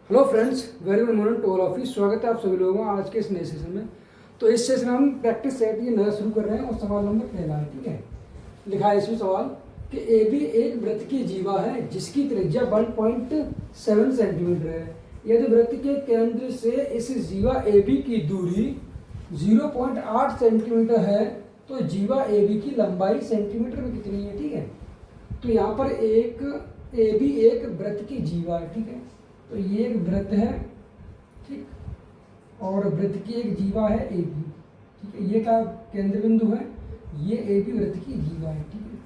Hello friends, very good morning to all of you. स्वागत है आप सभी लोगों का आज के इस नए सेशन में। तो इस सेशन में हम प्रैक्टिस सेट ये नया शुरू कर रहे हैं और सवाल नंबर पहला है। ठीक है, लिखा है इसमें सवाल कि ए बी एक वृत्त की जीवा है जिसकी त्रिज्या 1.7 सेंटीमीटर है। यदि वृत्त के केंद्र से इस जीवा ए बी की दूरी 0.8 सेंटीमीटर है तो जीवा ए बी की लंबाई सेंटीमीटर में कितनी है। ठीक है, तो यहाँ पर एक ए बी एक वृत्त की जीवा है। ठीक है, तो ये एक वृत्त है, ठीक, और वृत्त की एक जीवा है ए बी। ठीक है, ये क्या केंद्र बिंदु है, ये ए बी वृत्त की जीवा है। ठीक है,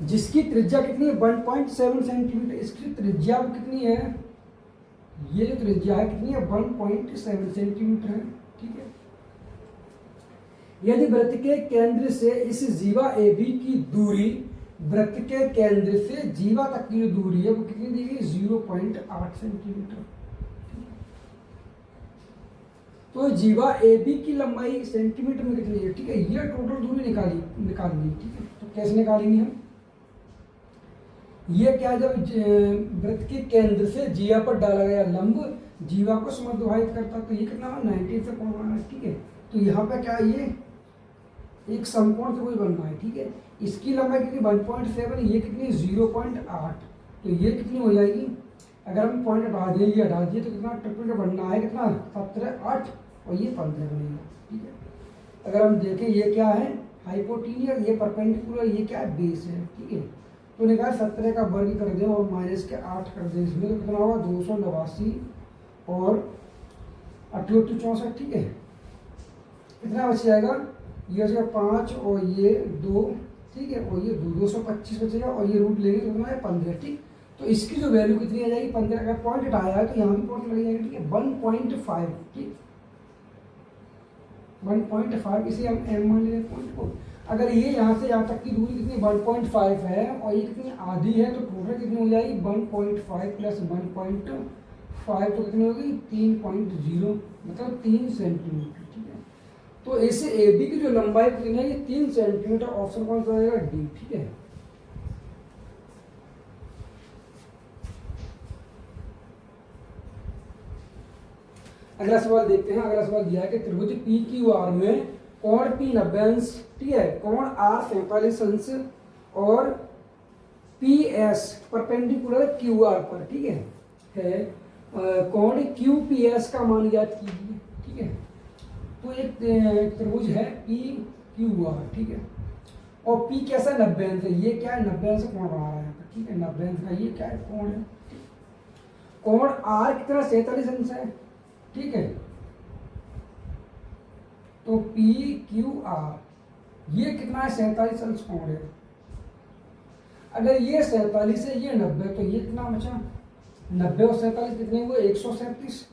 जिसकी त्रिज्या कितनी है 1.7 सेंटीमीटर। इसकी त्रिज्या कितनी है, ये जो त्रिज्या है कितनी है 1.7 सेंटीमीटर है। ठीक है, यदि वृत्त के केंद्र से इस जीवा ए बी की दूरी वृत्त के केंद्र से जीवा तक की जो दूरी है वो कितनी दी गई 0.8 सेंटीमीटर। तो जीवा ए बी की लंबाई सेंटीमीटर में कितनी है। ठीक है, ये टोटल दूरी निकालनी। ठीक है, तो कैसे निकालेंगे हम, ये क्या, जब वृत्त के केंद्र से जीवा पर डाला गया लंब जीवा को समद्विभाजित करता तो ये कितना 90 से कोण बना है। ठीक है, तो यहाँ पे क्या, ये एक समकोण त्रिभुज बन रहा है। ठीक है, इसकी लंबाई कितनी 1.7, ये कितनी 0.8, तो ये कितनी हो जाएगी, अगर हम पॉइंट हटा दिए, ये हटा दिए तो कितना ट्रिपल बनना है, कितना 17, 8 और ये 15 बनेगा। ठीक है, अगर हम देखें ये क्या है हाइपोटीनियस, ये परपेंडिकुलर, ये क्या है बेस है। ठीक है, तो निकाल 17 का वर्ग कर दें और माइनस के 8 कर दें, इसमें तो कितना होगा 289 और 88 64। ठीक है, कितना बच जाएगा, ये हो जाएगा 5 और ये 2। ठीक है, और ये 225 बचेगा और ये रूट लेंगे तो कितना है 15। ठीक, तो इसकी जो वैल्यू कितनी आ जाएगी 15। अगर पॉइंट हटाया है तो यहाँ भी पॉइंट लग जाएगा। ठीक है, 1.5। ठीक, 1.5, इसे हम m मान लेंगे पॉइंट को। अगर ये यहाँ से यहाँ तक की दूरी कितनी 1.5 है और ये कितनी आधी है तो टोटल कितनी हो जाएगी 1.5 प्लस 1.5 तो कितनी होगी 3.0, मतलब 3 सेंटीमीटर। ठीक है, तो ऐसे ए बी की जो लंबाई कितनी है, ये 3 सेंटीमीटर। ऑप्शन कौन सा आएगा, डी। ठीक है, अगला सवाल देखते हैं। अगला सवाल दिया है कि त्रिभुज पी क्यू आर में कोण पी 90 अंश, ठीक है, कोण आर 47 अंश और P S perpendicular Q R पर, ठीक है कोण क्यू पी एस का मान ज्ञात कीजिए। ठीक है, तो एक त्रिभुज है पी क्यू आर, ठीक है, और पी कैसा 90 अंश है, ये क्या है 90 अंश कोण बना रहा है। ठीक है, 90 अंश का ये क्या है कोण है। कोण आर कितना 47 अंश है। ठीक है, तो पी क्यू आर ये कितना है 47 अंश कोण है। अगर ये 47 है ये 90, तो ये कितना बचा 90 और 47 कितने हुए 137।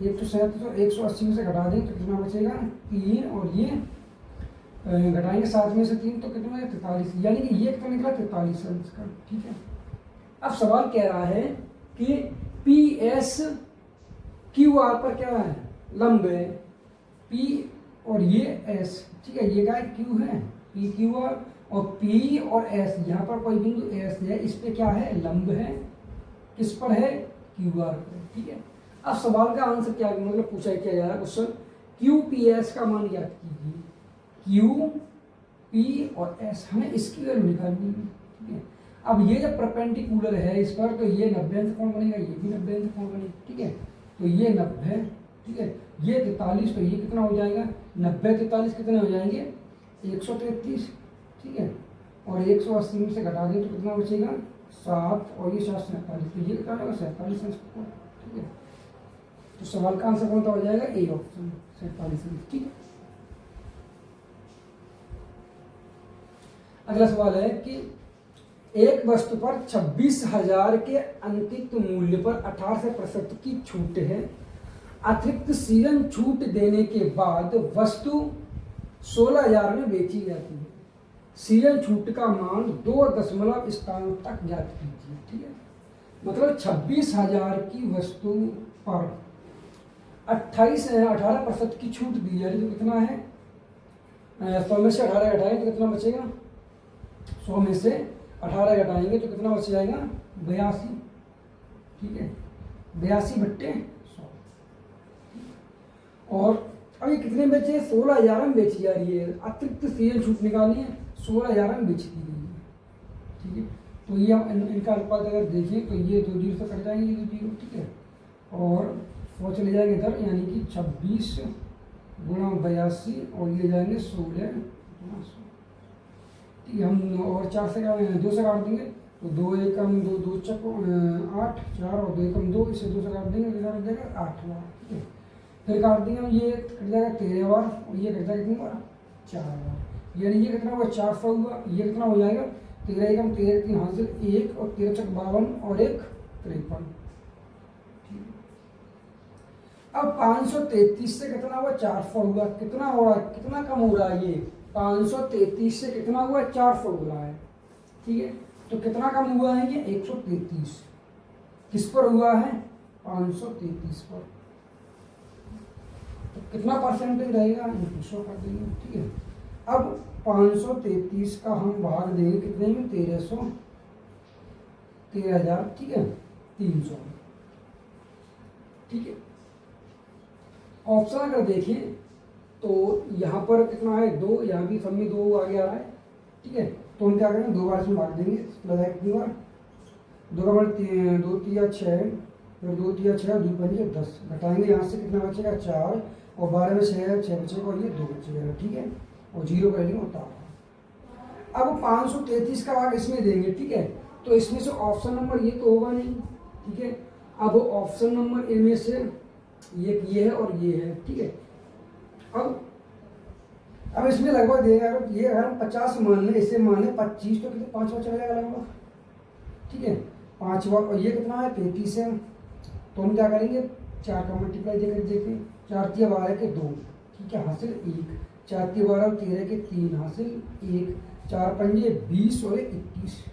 137 और 180 में से घटा दें तो कितना बचेगा 3, और ये घटाएंगे 7 में से 3 तो कितना है 43, यानी कि ये कितना निकला 43 अंश का। ठीक है, अब सवाल कह रहा है कि पी एस क्यू आर पर क्या है लंब है पी और ये एस। ठीक है, ये क्या है क्यू है पी क्यू आर, और पी और एस यहाँ पर कोई बिंदु एस है, इस पे क्या है लंब है, किस पर है क्यू आर पर। ठीक है, अब सवाल का आंसर क्या मतलब पूछा क्या जा रहा है क्वेश्चन, क्यू पी एस का मान याद कीजिए, क्यू पी और एस हमें इसकी वैल्यू निकालनी है। ठीक है, अब ये जब परपेंडिकुलर है इस पर तो ये 90 अंश कोण बनेगा, ये भी 90 अंश कोण बनेगा। ठीक है, तो ये 90, ठीक है, ये 43, तो ये कितना हो जाएगा 90 43 कितने हो जाएंगे 133। ठीक है, और 180 में से घटा दें तो कितना बचेगा 7 और ये 7 47, तो ये कितना होगा 47 अंश कोण। ठीक है, तो सवाल का आंसर कौन सा हो जाएगा ए ऑप्शन 47 अंश। ठीक है, अगला सवाल है कि एक वस्तु पर 26,000 के अंकित मूल्य पर 18% की छूट है। अतिरिक्त सीजन छूट देने के बाद वस्तु 16,000 में बेची जाती है। सीजन छूट का मान 2 दशमलव स्थान तक ज्ञात कीजिए। ठीक है, मतलब 26,000 की वस्तु पर 18% की छूट दी जा रही, तो कितना है 100 में से 18 घटाएं तो कितना बचेगा 100 में से 18 घटाएंगे तो कितना बच जाएगा 82। ठीक है, 82/100। और अब ये कितने बेचे? 16,000 में बेची जा रही है। अतिरिक्त सीएल छूट निकालनी है, 16,000 में बेच दी गई है। ठीक है, तो ये हम इनका अनुपात अगर देखें तो ये 2 जीरो से कट जाएंगे, ये 2 जीरो, ठीक है, और वो चले जाएंगे इधर, यानी कि 26 गुणा 82 और ये जाएंगे 16 गुणा 100। ठीक है, हम और 4 से 2 से काट देंगे तो 2 एकम 2 2 चक 8 4 और 2 एकम 2, इसे 2 से काट देंगे, कितना कट जाएगा? 8 बार। ठीक है, फिर काट देंगे हम, ये कट जाएगा 13 बार और ये कट जाएगा कितनी बार? 4 बार। यानी ये कितना हुआ? 400 हुआ। ये कितना हो जाएगा? 13 एकम 13 3 हासिल 1 और 13 चक 52 और 1 53। अब 533 से कितना हुआ? 400 हुआ। कितना हो रहा है? कितना कम हो रहा है ये? 533 से कितना हुआ? 400 हो रहा है। ठीक है, तो कितना कम हुआ है ये? 133। किस पर हुआ है? 533 पर। तो कितना परसेंटेज रहेगा? 100 कर देंगे। ठीक है, अब 533 का हम भाग देंगे कितने में? 13,000, ठीक है, 300। ठीक है, ऑप्शन अगर देखें तो यहाँ पर कितना है? 2, यहाँ भी सब में 2 आगे आ रहा है। ठीक है, तो हम क्या करेंगे? 2 बार इसमें भाग देंगे। प्लस है कितनी बार? 2 का बार 2 3 6, फिर 2 3 6 2 5 10, घटाएंगे यहाँ से कितना बचेगा? 4 और 12 में 6 बचेगा और ये 2 बचेगा। ठीक है, और 0 कर लेंगे उतार। अब 533 का भाग इसमें देंगे। ठीक है, तो इसमें से ऑप्शन नंबर ये तो होगा नहीं। ठीक है, अब ऑप्शन नंबर इनमें से ये है और ये है। ठीक है, अब इसमें लगभग देगा, ये अगर हम 50 मान लें, इसे मान लें 25, तो कितने 5 बार चला जाएगा लगभग। ठीक है, 5 बार, और ये कितना है? 33 है। तो हम क्या करेंगे? 4 का मल्टीप्लाई देकर देखें। 4 3 12 के 2, ठीक है, हासिल 1, 4 3 12 13 के 3 हासिल 1, 4 5 20 और 21।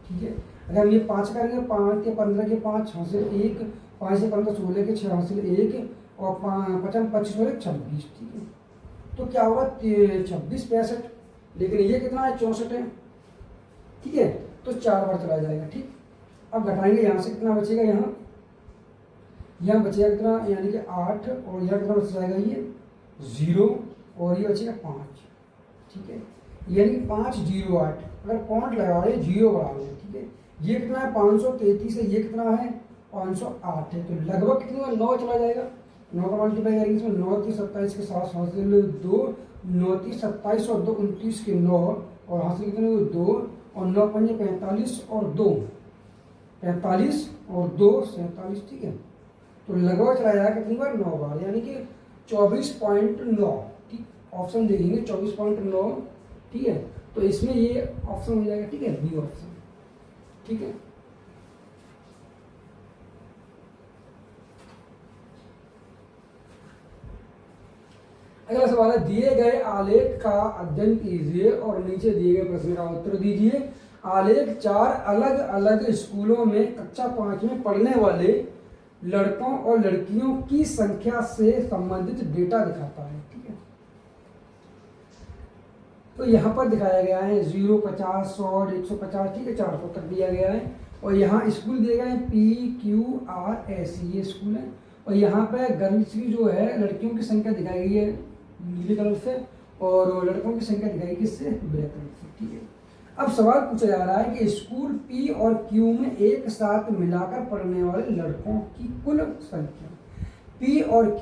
ठीक है, अगर हम ये 5 करेंगे, 5 के 15 के 5 हासिल 1, 5 से 15 16 के 6 हासिल 1 और 5 25 और 26। ठीक है, तो क्या होगा? 26 65, लेकिन ये कितना है? 64 है। ठीक है, तो 4 बार चला जाएगा। ठीक, अब घटाएंगे, यहाँ से कितना बचेगा? यहाँ बचेगा कितना? यानी कि 8 और यहाँ कितना बच जाएगा? ये 0 और ये बचेगा 5। ठीक है, यानी कि 508। अगर पॉइंट लगा रहे 0 बढ़ा रहे। ठीक है, ये कितना है? 533 है, ये कितना है? 508 है। तो लगभग कितना? 9 चला जाएगा। 9 का मल्टीप्लाई करेंगे इसमें, 9 3 27 के साथ हासिल 2, 9 3 27 और 2 29 के 9 और हासिल कितने हुए? 2 और 9 5 45 और 2 45 और 2 47। ठीक है, तो लगभग चला जाएगा कितनी बार? 9 बार, यानी कि 24.9। ठीक, ऑप्शन देखेंगे 24.9। ठीक है, तो इसमें ये ऑप्शन हो जाएगा। ठीक है, बी ऑप्शन। ठीक है, अगला सवाल है, दिए गए आलेख का अध्ययन कीजिए और नीचे दिए गए प्रश्न का उत्तर दीजिए। आलेख 4 अलग अलग स्कूलों में कक्षा 5 में पढ़ने वाले लड़कों और लड़कियों की संख्या से संबंधित डेटा दिखाता है। ठीक है, तो यहाँ पर दिखाया गया है 0 50 100 150। ठीक है, 400 तक दिया गया है। और यहाँ स्कूल दिए गए हैं PQRS, ये स्कूल है। और यहाँ पे गर्ल्स की जो है, लड़कियों की संख्या दिखाई गई है नीले कलर से और लड़कों की संख्या दिखाई गई किससे? ब्लैक कलर से। ठीक है, अब सवाल पूछा जा रहा है कि स्कूल P और Q में एक साथ मिलाकर पढ़ने वाले लड़कों की कुल संख्या। P और Q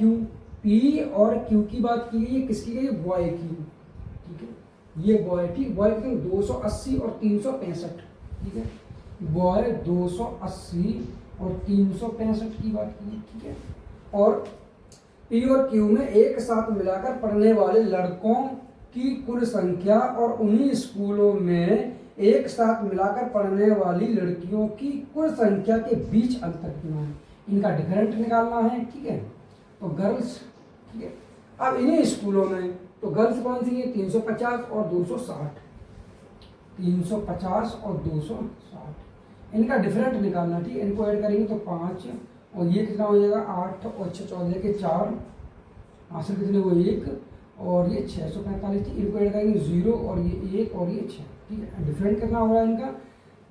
की बात की गई है, किसकी गई है? बॉय की। ठीक है, ये बॉय, ठीक, बॉय कितने? 280 और 365। ठीक है, बॉय 280 और 365 की बात की। ठीक है, और P और Q में एक साथ मिलाकर पढ़ने वाले लड़कों की कुल संख्या और उन्हीं स्कूलों में एक साथ मिलाकर पढ़ने वाली लड़कियों की कुल संख्या के बीच अंतर कितना है, इनका डिफरेंट निकालना है। ठीक है, तो गर्ल्स, ठीक है, अब इन्हीं स्कूलों में तो गर्ल्स कौन सी है? 350 और 260, 350 और 260, इनका डिफरेंट निकालना। ठीक है, इनको ऐड करेंगे तो 5 और ये कितना हो जाएगा? 8 और 6 14 के 4 हासिल कितने हुए? 1 और ये 645। इनको ऐड करेंगे 0 और ये 1 और ये 6। ठीक है, डिफरेंट कितना हो रहा है इनका?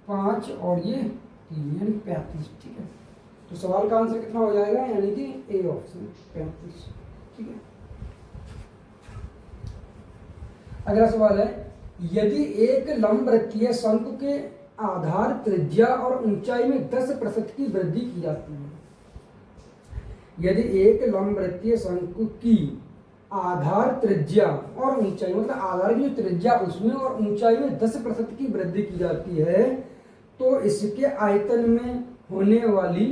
5 और ये 3, यानी 35। ठीक है, तो सवाल का आंसर कितना हो जाएगा, यानी कि ए ऑप्शन 35। ठीक है। अगला सवाल है, यदि एक लंबवृत्तीय शंकु के आधार त्रिज्या और ऊंचाई में 10% की वृद्धि की जाती है, यदि एक लंबवृत्तीय शंकु की आधार त्रिज्या और ऊंचाई, मतलब आधार की जो त्रिज्या उसमें और ऊंचाई में 10% की वृद्धि की जाती है, तो इसके आयतन में होने वाली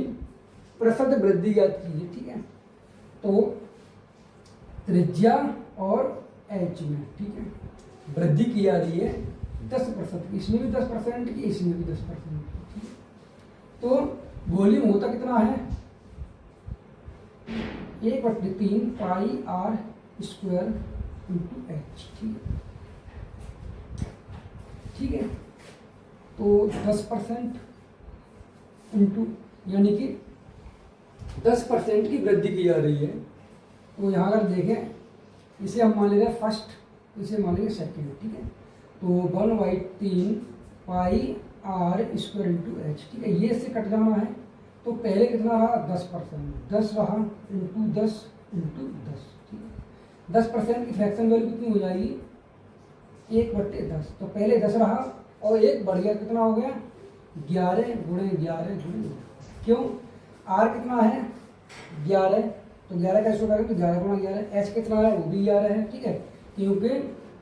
प्रतिशत वृद्धि ज्ञात कीजिए। ठीक है। तो त्रिज्या और एच में, ठीक है, वृद्धि की जा रही है 10% की, इसमें भी 10% की, इसमें भी 10% की। ठीक है। तो वॉल्यूम होता कितना है, 1/3 पाई आर स्क्वायर इंटू एच। ठीक है। ठीक है। तो 10% इंटू, यानी कि 10% की वृद्धि की जा रही है। तो यहाँ अगर देखें, इसे हम मान लेंगे फर्स्ट, इसे मान लेंगे सेकेंड। ठीक है। तो 1/3 पाई आर स्क्वायर इंटू एच। ठीक है। ये इससे कट जाना है, तो पहले कितना रहा, 10%, 10 रहा इंटू 10 इंटू 10। ठीक है। 10% की फ्रैक्शन वैल्यू कितनी हो जाएगी, 1/10। तो पहले 10 रहा और 1 बढ़ गया, कितना हो गया, 11 गुणे 11 गुणे, क्यों, आर कितना है 11, तो 11 का स्क्वायर करेंगे तो 11 गुणा 11। एच कितना है, वो भी 11 है। ठीक है। क्योंकि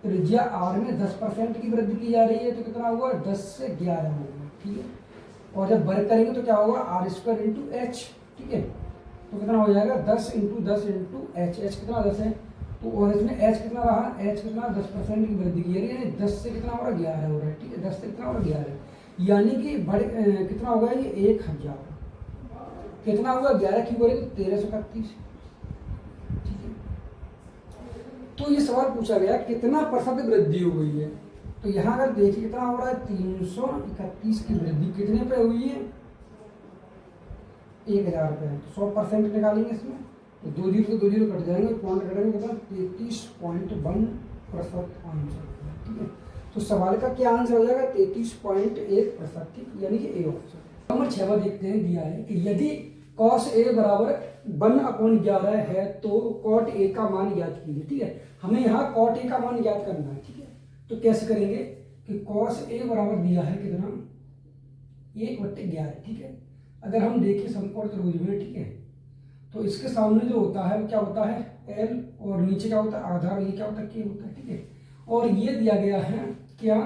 त्रिज्या आर में 10% की वृद्धि की जा रही है, तो कितना हुआ, 10 से 11 होगा। ठीक है। और जब वर्ग करेंगे तो क्या होगा, आर स्क्वायर इंटू एच। ठीक है। तो कितना हो जाएगा, 10 इंटू 10 इंटू एच। एच कितना 10 है, तो और इसमें एच कितना रहा, एच कितना 10% की वृद्धि की जा रही है, 10 से कितना हो रहा है, 11 हो रहा है। ठीक है। 10 से कितना हो रहा है, 11, यानी कि बड़े कितना होगा ये, 1000, कितना हुआ, 11 की बोले तो 1331। ठीक है। तो ये सवाल पूछा गया कितना प्रतिशत वृद्धि हो गई है, तो यहाँ अगर देखिए कितना हो रहा है, 331 की वृद्धि कितने पे हुई है, 1000 पे। तो 100% निकालेंगे इसमें, तो 2 जीरो से 2 जीरो कट जाएंगे, पॉइंट कटेंगे, मतलब 33.1% आंसर। ठीक है। तो सवाल का क्या आंसर हो जाएगा, 33.1%। ठीक, यानी कि ए ऑप्शन। नंबर 6 देखते हैं, दिया है कि यदि cos a बराबर 1/11 है तो cot a का मान ज्ञात कीजिए। ठीक है। हमें यहाँ cot a का मान ज्ञात करना है। ठीक है। तो कैसे करेंगे कि cos a बराबर दिया है कितना, 1/11। ठीक है। अगर हम देखें समकोण त्रिभुज में, ठीक है, तो इसके सामने जो होता है वो क्या होता है, L, और नीचे क्या होता है, आधार, ये क्या होता है, K होता है। ठीक है। और ये दिया गया है क्या,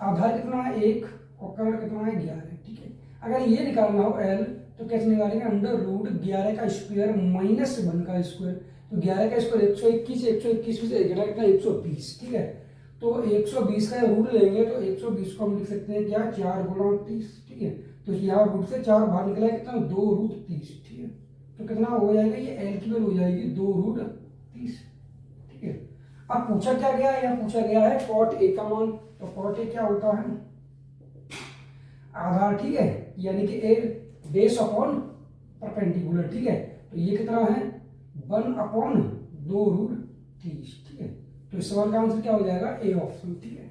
आधार कितना है 1 और कर्ण कितना है 11। ठीक है। अगर ये निकालना हो L, तो कैसे निकालेंगे, √11 का स्क्वायर माइनस 1 का स्क्वायर। तो 11 का स्क्वायर 121, 121 में से कितना 120। ठीक है। तो 120 का रूट लेंगे तो 120 को हम लिख सकते हैं क्या, 4 गुणा 30। ठीक है। तो यहाँ रूट से 4 बाहर निकला है, कितना 2√30। ठीक है। तो कितना हो जाएगा, ये एल की वैल्यू हो जाएगी 2√30। ठीक है। अब पूछा क्या गया है, यहाँ पूछा गया है cot a का मान। तो cot a क्या होता है, आधार। ठीक है। यानी कि a बेस अपॉन परपेंडिकुलर। ठीक है। तो ये कितना है, 1/2√30। ठीक है। तो इस सवाल का आंसर क्या हो जाएगा, ए ऑप्शन। ठीक है।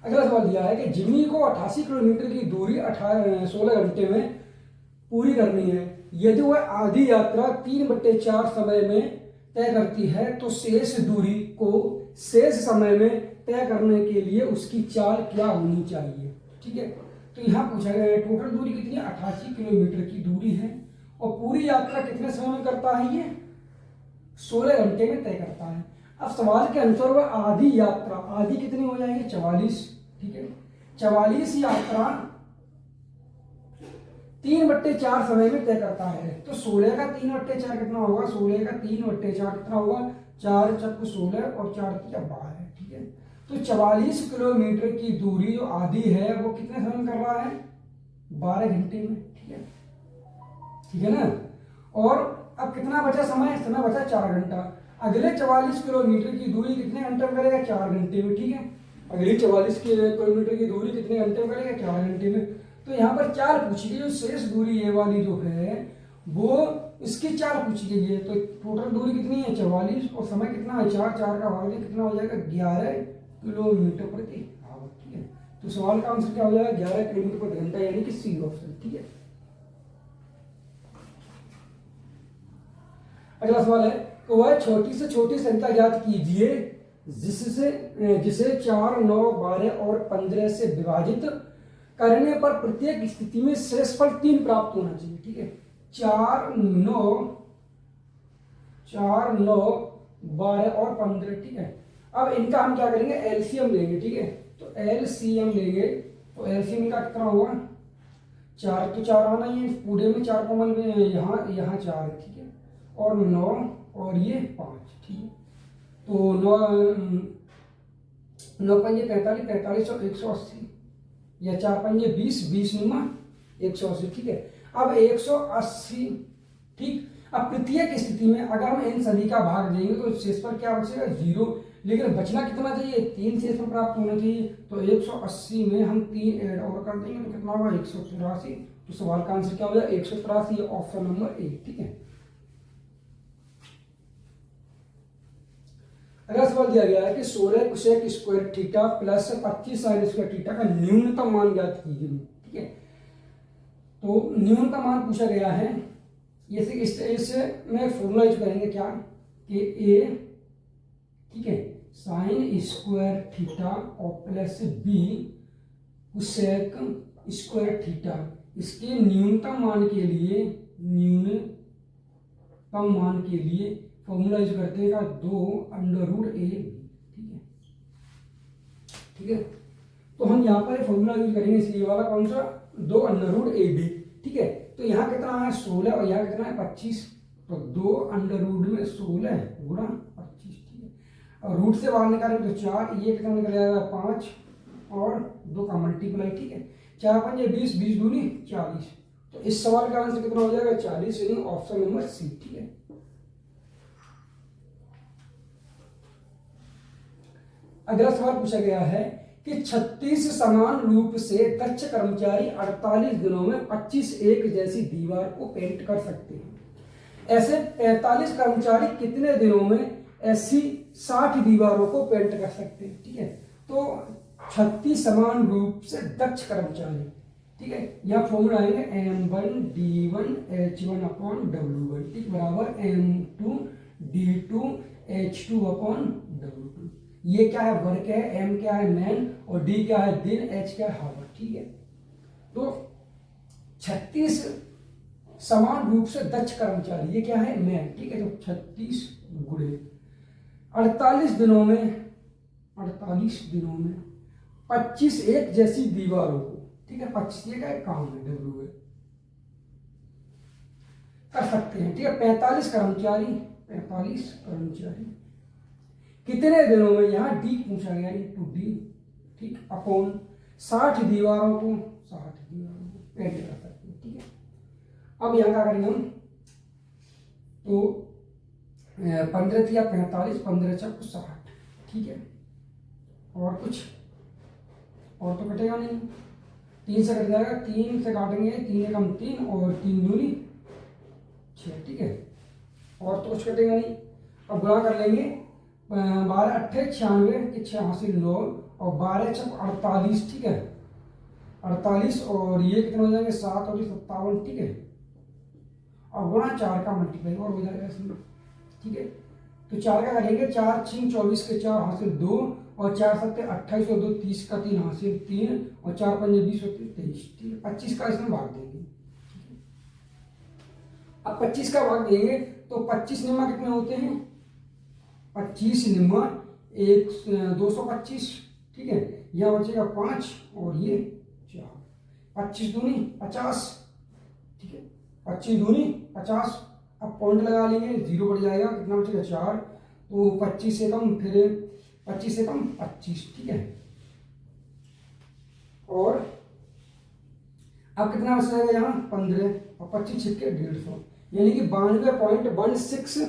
अगला सवाल दिया है कि जिमी को 88 किलोमीटर की दूरी 16 घंटे में पूरी करनी है। यदि वह आधी यात्रा 3/4 समय में तय करती है, तो शेष दूरी को शेष समय में तय करने के लिए उसकी चाल क्या होनी चाहिए। ठीक है। तो यहाँ पूछा गया है टोटल दूरी कितनी है, 88 किलोमीटर की दूरी है, और पूरी यात्रा कितने समय में करता है, ये 16 घंटे में तय करता है। अब सवाल के अनुसार वह आधी यात्रा, आधी कितनी हो जाएगी, 44। ठीक है। 44 यात्रा 3/4 समय में तय करता है, तो 16 का 3/4 कितना होगा, 16 का 3/4 कितना होगा, 4 चक 16 और 4 तिया 12। ठीक है। तो 44 किलोमीटर की दूरी जो आधी है वो कितने समय में कर रहा है, 12 घंटे में। ठीक है। ठीक है ना। और अब कितना बचा समय, समय बचा 4 घंटा। अगले 44 किलोमीटर की दूरी कितने घंटे में करेगा, 4 घंटे में। ठीक है। अगली 44 किलोमीटर की दूरी कितने घंटे में करेगा, 4 घंटे में। तो यहाँ पर चाल पूछी गई, जो शेष दूरी ये वाली जो है वो इसकी चाल पूछी गई है। तो टोटल दूरी कितनी है, 44, और समय कितना है, 4, 4 का भाग कितना हो जाएगा, 11 किलोमीटर प्रति आवर। ठीक है। तो तो सवाल का आंसर क्या हो जाएगा 11 किलोमीटर प्रति घंटा, यानी कि सी ऑप्शन। ठीक है, अगला सवाल है तो वह छोटी से छोटी संख्या ज्ञात कीजिए जिसे 4, 9, 12 और 15 से विभाजित करने पर प्रत्येक स्थिति में शेषफल 3 प्राप्त होना चाहिए। ठीक है, 4, 9, 12 और 15। ठीक है, अब इनका हम क्या करेंगे, एलसीएम लेंगे। ठीक है, तो एलसीएम लेंगे तो एलसीएम का कितना होगा 4, तो 4 आना ही है, पूरे में 4 कॉमन में यहाँ 4 है। ठीक है, और 9 और ये 5। ठीक है, तो 9 पंजे 45, 45 और 180, या 4 पंजे 20, 20 नुमा 180। ठीक है, अब 180। ठीक, अब प्रत्येक स्थिति में अगर हम इन सभी का भाग देंगे तो शेषफल क्या बचेगा 0, लेकिन बचना कितना चाहिए 3 शेषफल प्राप्त होना चाहिए। तो 180 में हम 3 ऐड और कर देंगे तो कितना होगा 183। तो सवाल का आंसर क्या हो जाएगा 183, ऑप्शन नंबर ए। ठीक है, अगला सवाल दिया गया है कि 16 cosec square theta plus 25 sign square theta का न्यूनतम मान ज्ञात कीजिए। ठीक है, तो न्यूनतम मान पूछा गया है, इससे में फॉर्मूला यूज करेंगे क्या कि ए, ठीक है, साइन स्क्वायर थीटा और plus B cosec square theta, इसके न्यूनतम मान के लिए फॉर्मूला यूज करते हैं 2√a। ठीक है, तो हम यहाँ पर फॉर्मूला यूज करेंगे, इसलिए वाला कौन सा 2√ab। ठीक है, तो यहाँ कितना है 16 और यहाँ कितना है 25, तो 2 में 16 गुणा 25। ठीक है, और रूट से बाहर निकालेंगे तो 4, ये कितना निकल जाएगा 5 और 2 का मल्टीप्लाई। ठीक है, 4 पंजे 20, 20 दूनी 40। तो इस सवाल का आंसर कितना हो जाएगा 40, यानी ऑप्शन नंबर सी। ठीक है, अगला सवाल पूछा गया है कि 36 समान रूप से दक्ष कर्मचारी 48 दिनों में 25 एक जैसी दीवार को पेंट कर सकते हैं। ऐसे 45 कर्मचारी कितने दिनों में ऐसी 60 दीवारों को पेंट कर सकते हैं। ठीक है, तो 36 समान रूप से दक्ष कर्मचारी। ठीक है, यह फॉर्मूला आएंगे M1D1H1/W1 ठीक बराबर M2D2H2/W2। ये क्या है वर्क है, एम क्या है मैन और डी क्या है दिन, एच क्या है हावर। ठीक है, तो 36 समान रूप से दक्ष कर्मचारी, ये क्या है मैन। ठीक है, तो 36 गुणे 48 दिनों में 25 एक जैसी दीवारों को, ठीक है 25 ये का काम है डब्ल्यू कर सकते हैं। ठीक है, 45 कर्मचारी कितने दिनों में, यहाँ डी पूछा गया इनटू डी, ठीक अपॉन 60 दीवारों को पेंट कर सकते हैं। ठीक है, अब यहाँ क्या करेंगे हम, तो 15 या 45, 15 चक 60। ठीक है, और कुछ और तो कटेगा नहीं, 3 से कट जाएगा, 3 से काटेंगे 3 एकम 3 और 3 दूनी 6। ठीक है, और तो कुछ कटेगा नहीं। अब गुणा कर लेंगे 12 अट्ठे 96 के 6 हासिल 9 और 12 चक 48। ठीक है, 48 और ये कितने हो जाएंगे 7 और 57। ठीक है, और गुणा 4 का मल्टीप्लाई और हो जाएगा इसमें। ठीक है, तो 4 का करेंगे 4 6 24 के 4 हासिल 2 और 4 7 28 और 2 30 का 3 हासिल 3 और 4 5 20 और 23। ठीक है, 25 का इसमें भाग देंगे। अब 25 का भाग देंगे तो 25 निम्मा कितने होते हैं 25 निम्मा 225। ठीक है, यह बचेगा 5 और ये 4, 25 दूनी 50। ठीक है, 25 दूनी 50। अब पॉइंट लगा लेंगे, 0 बढ़ जाएगा, कितना बचेगा 4, तो 25 से कम, फिर 25 से कम 25। ठीक है, और अब कितना बच जाएगा यहाँ 15 और 25 छिक्के 150, यानी कि 92.16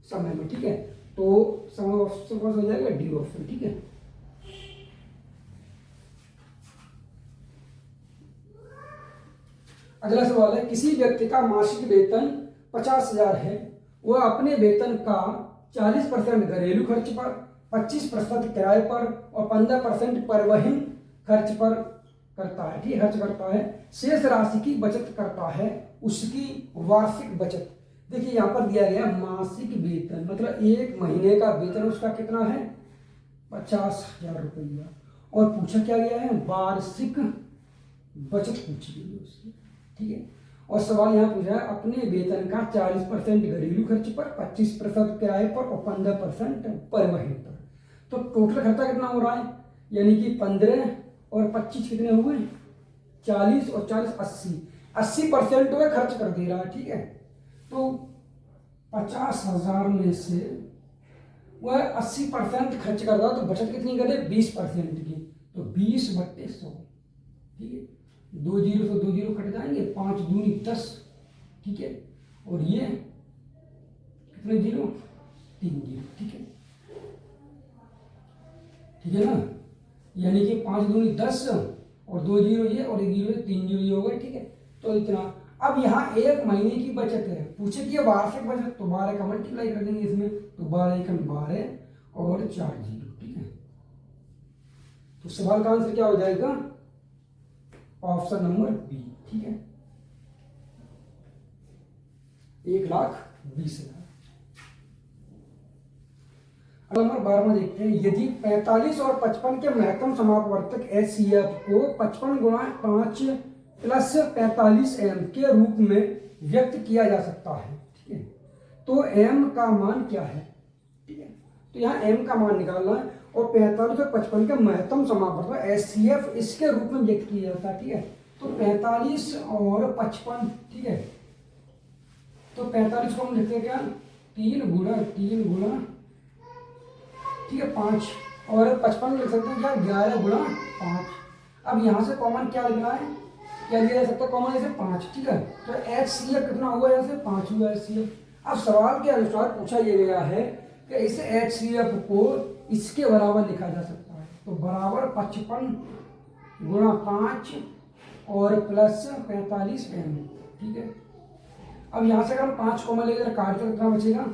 समय में। ठीक है, तो समय ऑप्शन कौन सा हो जाएगा डी ऑप्शन। ठीक है, अगला सवाल है किसी व्यक्ति का मासिक वेतन 50,000 है, वह अपने वेतन का 40% घरेलू खर्च पर, 25% किराए पर और 15% परिवहन खर्च पर करता है, ठीक है, खर्च करता है, शेष राशि की बचत करता है, उसकी वार्षिक बचत। देखिए यहाँ पर दिया गया मासिक वेतन, मतलब एक महीने का वेतन उसका कितना है, 50,000 रुपया, और पूछा क्या गया है, वार्षिक बचत पूछी गई है उसकी, ठीक है। और सवाल यहाँ पूछा है अपने वेतन का 40% घरेलू खर्च पर, 25% किराए पर और 15% परिवहन पर। तो टोटल खर्चा कितना हो रहा है, यानी कि 15 और 25 कितने हुए, 40 और 40 80% वह खर्च कर दे रहा है, ठीक है। तो 50,000 में से वह 80% खर्च कर रहा है, तो बचत कितनी करे, 20% की, तो 20/100, ठीक है। 2 जीरो से 2 जीरो कट जाएंगे, 5 दूनी 10, ठीक है, और ये कितने जीरो, 3 जीरो, ठीक है, ठीक है ना, यानी कि 5 दूनी 10 और 2 जीरो ये और 1 जीरो 3 जीरो ये हो गए, ठीक है। तो इतना, अब यहाँ एक महीने की बचत है, पूछे कि वार्षिक बचत, तो 12 का मल्टीप्लाई कर देंगे इसमें, तो 12 और 4 जीरो, ठीक है। तो सवाल का आंसर क्या हो जाएगा, ऑप्शन नंबर बी, ठीक है, 1,20,000। अब नंबर 12 देखते हैं, यदि 45 और 55 के महत्तम समापवर्तक HCF को 55 गुणा 5 प्लस 45m के रूप में व्यक्त किया जा सकता है, ठीक है, तो m का मान क्या है, ठीक है। तो यहाँ m का मान निकालना है, और 45 और 55 के महत्तम समापवर्तक HCF इसके रूप में व्यक्त किया जाता है, ठीक है। तो 45 और 55, ठीक है, तो 45 को हम लिखते हैं क्या, 3 गुणा 3 गुणा, ठीक है, 5, और 55 लिख सकते हैं क्या, 11 गुणा 5। अब यहाँ से कॉमन क्या लिखना है, क्या लिया जा सकता है कॉमन, जैसे 5, ठीक है। तो HCF कितना हुआ, यहाँ से 5 हुआ HCF। अब सवाल के अनुसार पूछा ये गया है कि इस HCF को इसके बराबर लिखा जा सकता है, तो बराबर 55 गुणा 5 और प्लस 45m, ठीक है। अब यहाँ से अगर हम 5 कॉमन लेकर काट तो कितना बचेगा,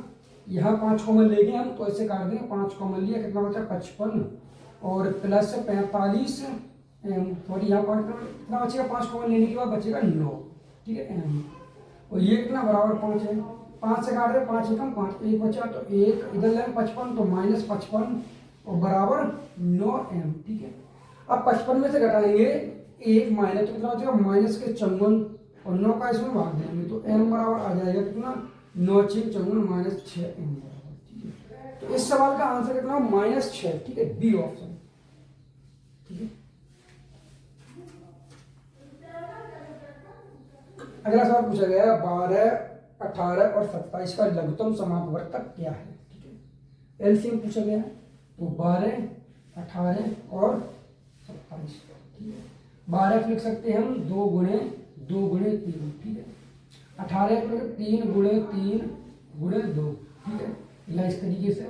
यहाँ 5 कॉमन लेंगे हम, तो ऐसे काट देंगे, 5 कॉमन लिया, कितना बचा, 55 और प्लस 45 सॉरी, यहाँ पर कितना बचेगा, 5 कॉमन लेने के बाद बचेगा 9, ठीक है, m, और ये कितना बराबर 5 है, 5 से काट दे, 5 एकम 5, 1 बचा, तो 1 इधर लेंगे 55, तो -55 और बराबर 9m, ठीक है। अब 55 में से घटाएंगे 1 माइनस, तो कितना बचेगा, -54 और 9 का इसमें भाग देंगे, तो m बराबर आ जाएगा कितना, 9 × 54 -6m बराबर, ठीक है। तो इस सवाल का आंसर कितना, -6, ठीक है, बी ऑप्शन, ठीक है। अगला सवाल पूछा गया 12, 18 और 27 का लघुत्तम समापवर्तक क्या है, ठीक है, एलसीएम पूछा गया है, तो 12, 18 और 27, ठीक है। 12 लिख सकते हैं हम 2 गुणे 3, ठीक है। 18 को 3 गुणे 3 गुणे 2, ठीक है, या इस तरीके से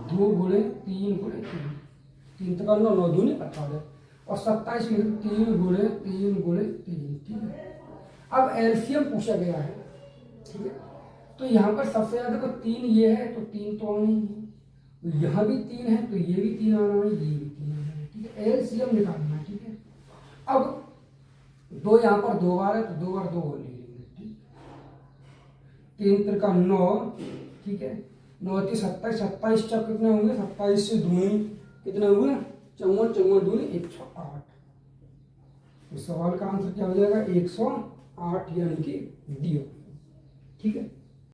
2 गुणे 3 गुणे 3, 3 तक 9, 9 दूनी 18, और 27 में 3 गुणे 3 गुणे 3, ठीक है। अब एलसीएम पूछा गया है, ठीक है, तो यहाँ पर सबसे ज्यादा तो 3 ये है, तो 3 तो आना ही है, यहाँ भी 3 है, तो ये भी 3 आना है, ये भी 3 आना है, ठीक है, एलसीएम निकालना है, ठीक है। अब 2 यहाँ पर 2 बार है, तो 2 बार 2 ले लेंगे, ठीक, 3 × 9, ठीक है, 9 × 27, 27 चक कितने होंगे, 27 से दूनी कितने हुए, 54, 54 दूनी 108। इस सवाल का आंसर क्या हो जाएगा, 108, यानी कि डी, ठीक है।